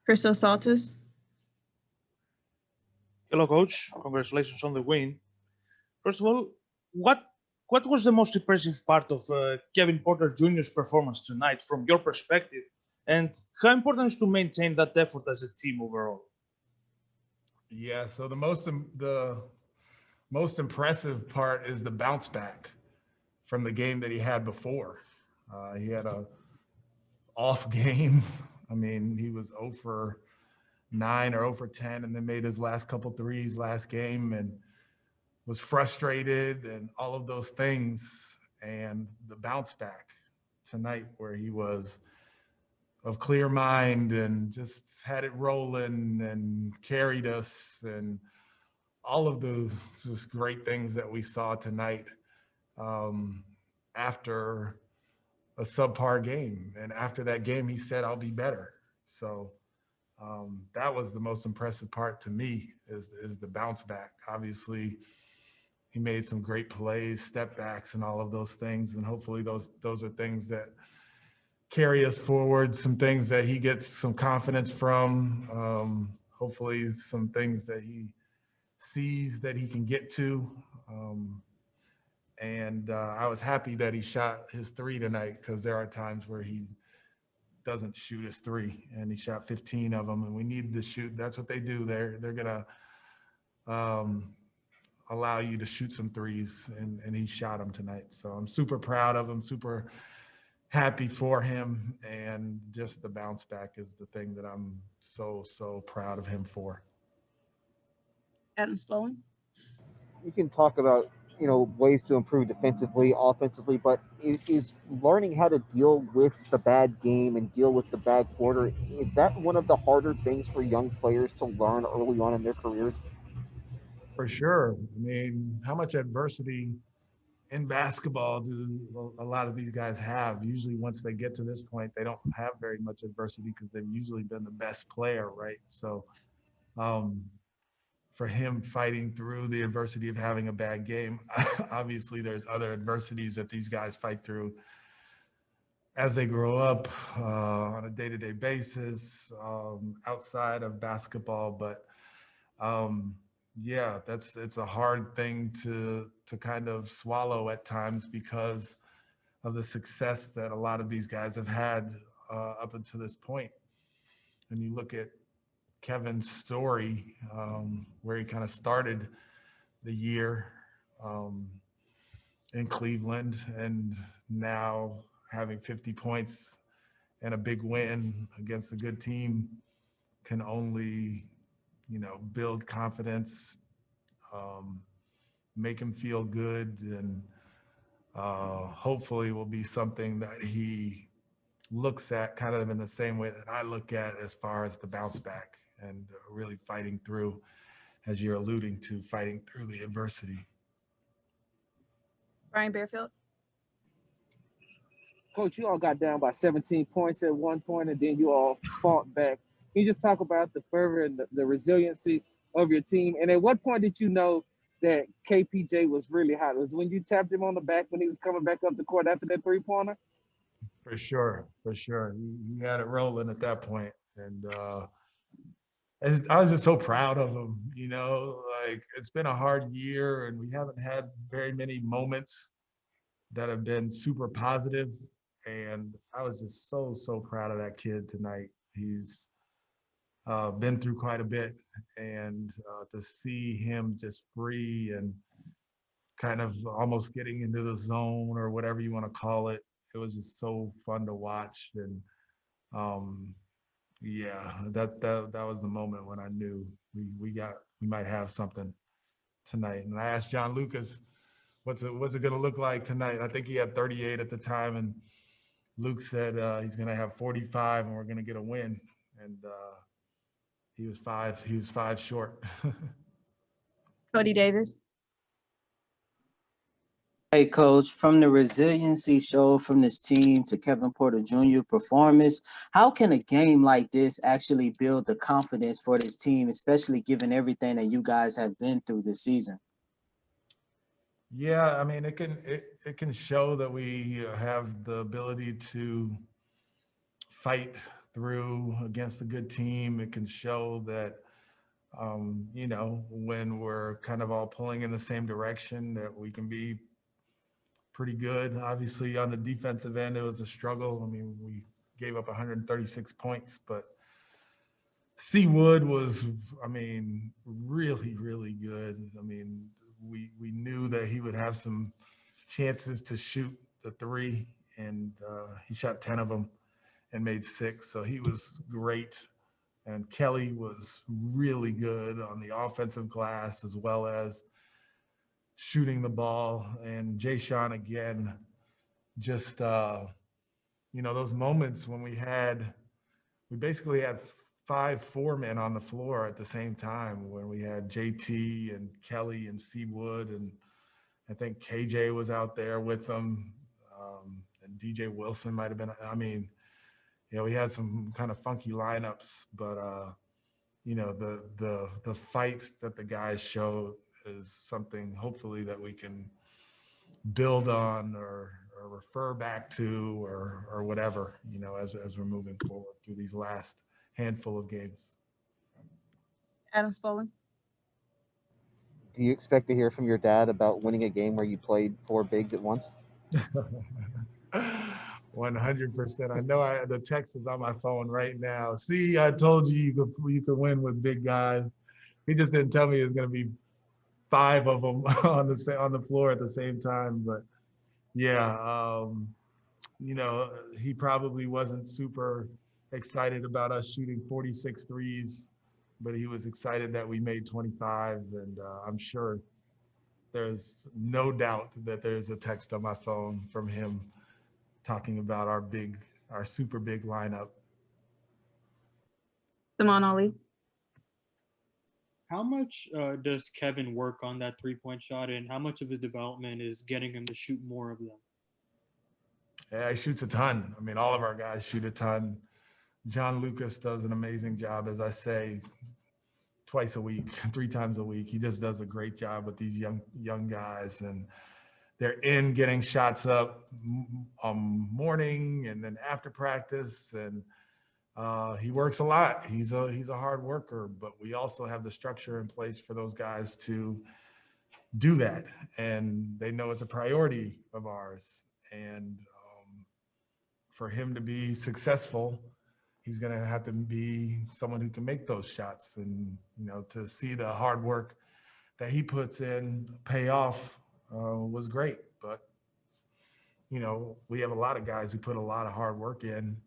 Crystal Saltis. Hello, coach. Congratulations on the win. First of all, what what was the most impressive part of Kevin Porter Jr.'s performance tonight from your perspective, and how important is to maintain that effort as a team overall? Yeah, so the most impressive part is the bounce back from the game that he had before. He had a off game. I mean, he was 0 for 9 or 0 for 10, and then made his last couple threes last game and was frustrated and all of those things. And the bounce back tonight, where he was of clear mind and just had it rolling and carried us, and all of those just great things that we saw tonight after a subpar game. And after that game, he said, "I'll be better." So that was the most impressive part to me, is the bounce back. Obviously, he made some great plays, step backs, and all of those things. And hopefully those are things that carry us forward, some things that he gets some confidence from, hopefully some things that he sees that he can get to. And I was happy that he shot his 3 tonight, because there are times where he doesn't shoot his 3, and he shot 15 of them, and we needed to shoot. That's what they do. They're gonna allow you to shoot some threes, and he shot them tonight. So I'm super proud of him, super happy for him, and just the bounce back is the thing that I'm so proud of him for. Adam Spollen. You can talk about ways to improve defensively, offensively, but is learning how to deal with the bad game and deal with the bad quarter, is that one of the harder things for young players to learn early on in their careers? For sure. I mean, how much adversity in basketball do a lot of these guys have? Usually once they get to this point, they don't have very much adversity, because they've usually been the best player, right? So for him fighting through the adversity of having a bad game, obviously there's other adversities that these guys fight through as they grow up on a day-to-day basis, outside of basketball. But yeah, it's a hard thing to kind of swallow at times, because of the success that a lot of these guys have had up until this point. And you look at Kevin's story, where he kind of started the year in Cleveland, and now having 50 points and a big win against a good team can only, build confidence, make him feel good, and hopefully will be something that he looks at kind of in the same way that I look at, as far as the bounce back and really fighting through, as you're alluding to, fighting through the adversity. Brian Bearfield. Coach, you all got down by 17 points at one point, and then you all fought back. Can you just talk about the fervor and the resiliency of your team? And at what point did you know that KPJ was really hot? Was when you tapped him on the back when he was coming back up the court after that three-pointer? For sure. He had it rolling at that point. And I was just so proud of him. Like, it's been a hard year, and we haven't had very many moments that have been super positive. And I was just so proud of that kid tonight. He's been through quite a bit, and to see him just free and kind of almost getting into the zone, or whatever you want to call it, it was just so fun to watch. And yeah, that was the moment when I knew we might have something tonight. And I asked John Lucas, what's it going to look like tonight? I think he had 38 at the time, and Luke said he's going to have 45, and we're going to get a win. And he was five short. Cody Davis. Hey, Coach, from the resiliency show from this team to Kevin Porter Jr. performance, how can a game like this actually build the confidence for this team, especially given everything that you guys have been through this season? Yeah, I mean, it can show that we have the ability to fight through against a good team. It can show that, you know, when we're kind of all pulling in the same direction, that we can be pretty good. Obviously, on the defensive end, it was a struggle. I mean, we gave up 136 points, but C. Wood was, I mean, really, really good. I mean, we knew that he would have some chances to shoot the three, and he shot 10 of them and made 6. So he was great. And Kelly was really good on the offensive glass as well as shooting the ball. And Jay Sean, again, just, you know, those moments when we basically had 5 4-men on the floor at the same time, when we had JT and Kelly and C. Wood, and I think KJ was out there with them, and DJ Wilson might have been. I mean, you know, we had some kind of funky lineups, but you know, the fights that the guys showed is something hopefully that we can build on or refer back to or whatever, you know, as we're moving forward through these last handful of games. Adam Spolin. Do you expect to hear from your dad about winning a game where you played 4 bigs at once? 100%. I know the text is on my phone right now. See, I told you you could win with big guys. He just didn't tell me it was going to be 5 of them on the floor at the same time. But yeah, you know, he probably wasn't super excited about us shooting 46 threes, but he was excited that we made 25. And I'm sure there's no doubt that there's a text on my phone from him talking about our super big lineup. Simone Ali. How much does Kevin work on that 3-point shot, and how much of his development is getting him to shoot more of them? Yeah, he shoots a ton. I mean, all of our guys shoot a ton. John Lucas does an amazing job, as I say, twice a week, 3 times a week. He just does a great job with these young guys, and they're in getting shots up morning and then after practice, and he works a lot. He's a hard worker, but we also have the structure in place for those guys to do that, and they know it's a priority of ours. And for him to be successful, he's going to have to be someone who can make those shots, and you know, to see the hard work that he puts in pay off was great. But you know, we have a lot of guys who put a lot of hard work in,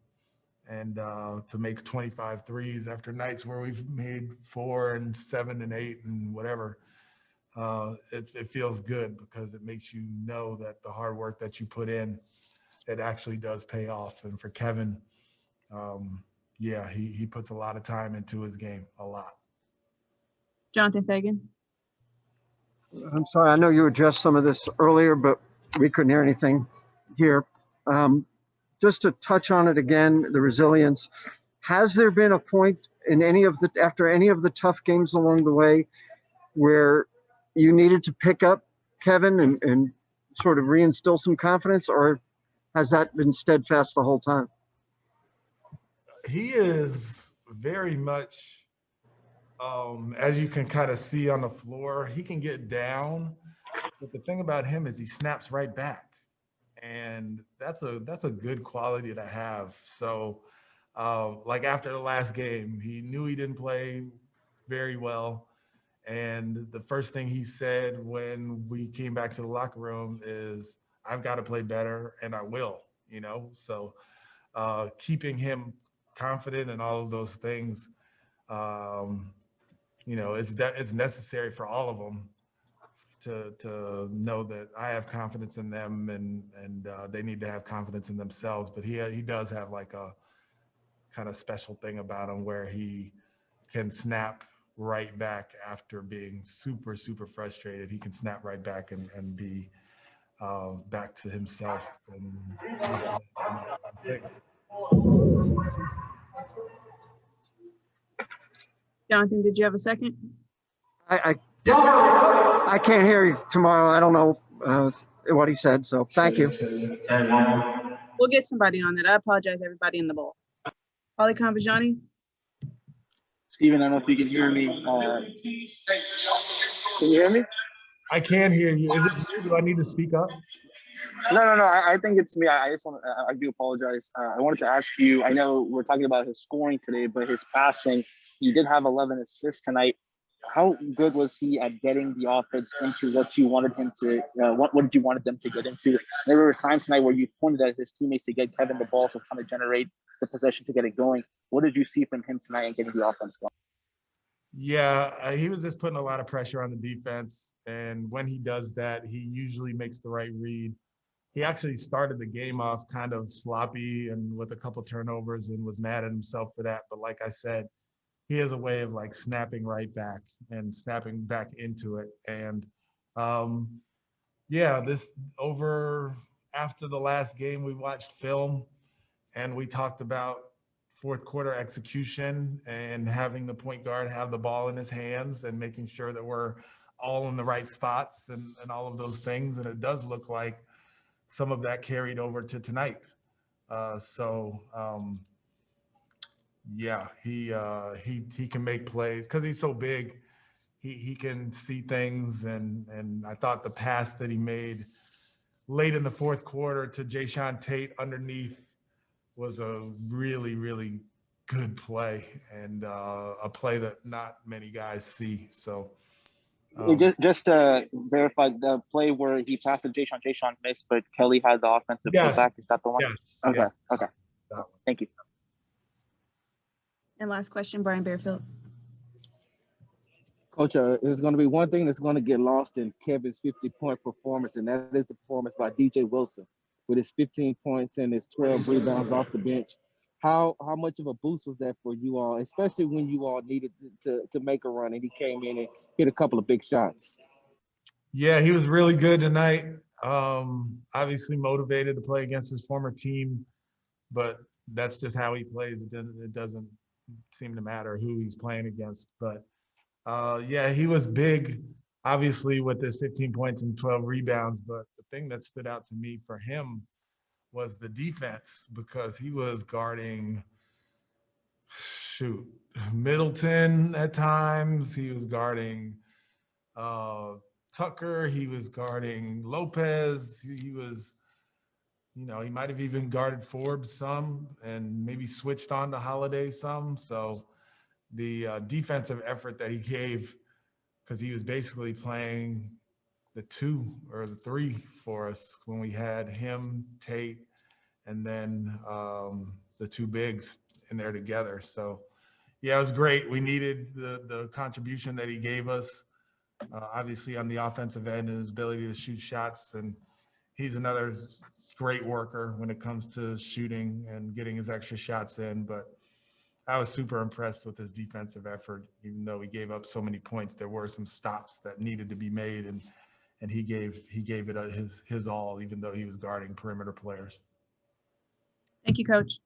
and to make 25 threes after nights where we've made 4 and 7 and 8 and whatever, it feels good, because it makes you know that the hard work that you put in, it actually does pay off. And for Kevin, yeah, he puts a lot of time into his game, a lot. Jonathan Fagan. I'm sorry, I know you addressed some of this earlier, but we couldn't hear anything here. Just to touch on it again, the resilience. Has there been a point in after any of the tough games along the way where you needed to pick up Kevin and sort of reinstill some confidence, or has that been steadfast the whole time? He is very much, as you can kind of see on the floor, he can get down, but the thing about him is he snaps right back, and that's a good quality to have. So like after the last game, he knew he didn't play very well, and the first thing he said when we came back to the locker room is, I've got to play better, and I will, you know. So keeping him confident and all of those things, you know, it's necessary for all of them to know that I have confidence in them, and they need to have confidence in themselves. But he does have like a kind of special thing about him where he can snap right back after being super, super frustrated. He can snap right back and be back to himself. Jonathan, did you have a second? I can't hear you tomorrow. I don't know what he said, so thank you. We'll get somebody on that. I apologize, everybody in the bowl. Ollie Kambajani, Stephen, I don't know if you can hear me. Can you hear me? I can hear you. Is it me? Do I need to speak up? No. I think it's me. I just want. I do apologize. I wanted to ask you. I know we're talking about his scoring today, but his passing. You did have 11 assists tonight. How good was he at getting the offense into what you wanted him to? What did you wanted them to get into? There were times tonight where you pointed at his teammates to get Kevin the ball to kind of generate the possession to get it going. What did you see from him tonight and getting the offense going? Yeah, he was just putting a lot of pressure on the defense. And when he does that, he usually makes the right read. He actually started the game off kind of sloppy and with a couple turnovers and was mad at himself for that. But like I said, he has a way of like snapping right back and snapping back into it. And yeah, this over after the last game, we watched film and we talked about fourth quarter execution and having the point guard have the ball in his hands and making sure that we're all in the right spots and all of those things. And it does look like some of that carried over to tonight. Yeah, he can make plays because he's so big. He can see things, and I thought the pass that he made late in the fourth quarter to Jayshawn Tate underneath was a really, really good play and a play that not many guys see. So Just to verify, the play where he passed to Jayshawn missed, but Kelly had the offensive Yes. putback. Is that the one? yes, Okay. yeah, Okay. that one. Thank you. and last question, Brian Bearfield. Coach, there's going to be one thing that's going to get lost in Kevin's 50-point performance, and that is the performance by DJ Wilson with his 15 points and his 12 rebounds off the bench. How much of a boost was that for you all, especially when you all needed to make a run and he came in and hit a couple of big shots? Yeah, he was really good tonight. Obviously motivated to play against his former team, but that's just how he plays. It doesn't seem to matter who he's playing against. But yeah, he was big, obviously, with his 15 points and 12 rebounds. But the thing that stood out to me for him was the defense, because he was guarding, Middleton at times. He was guarding Tucker. He was guarding Lopez. He was, he might have even guarded Forbes some and maybe switched on to Holiday some. So the defensive effort that he gave, because he was basically playing the 2 or the 3 for us when we had him, Tate, and then the 2 bigs in there together. So yeah, it was great. We needed the contribution that he gave us, obviously on the offensive end and his ability to shoot shots. And he's another great worker when it comes to shooting and getting his extra shots in. But I was super impressed with his defensive effort. Even though he gave up so many points, there were some stops that needed to be made, and he gave it his all, even though he was guarding perimeter players. Thank you, Coach.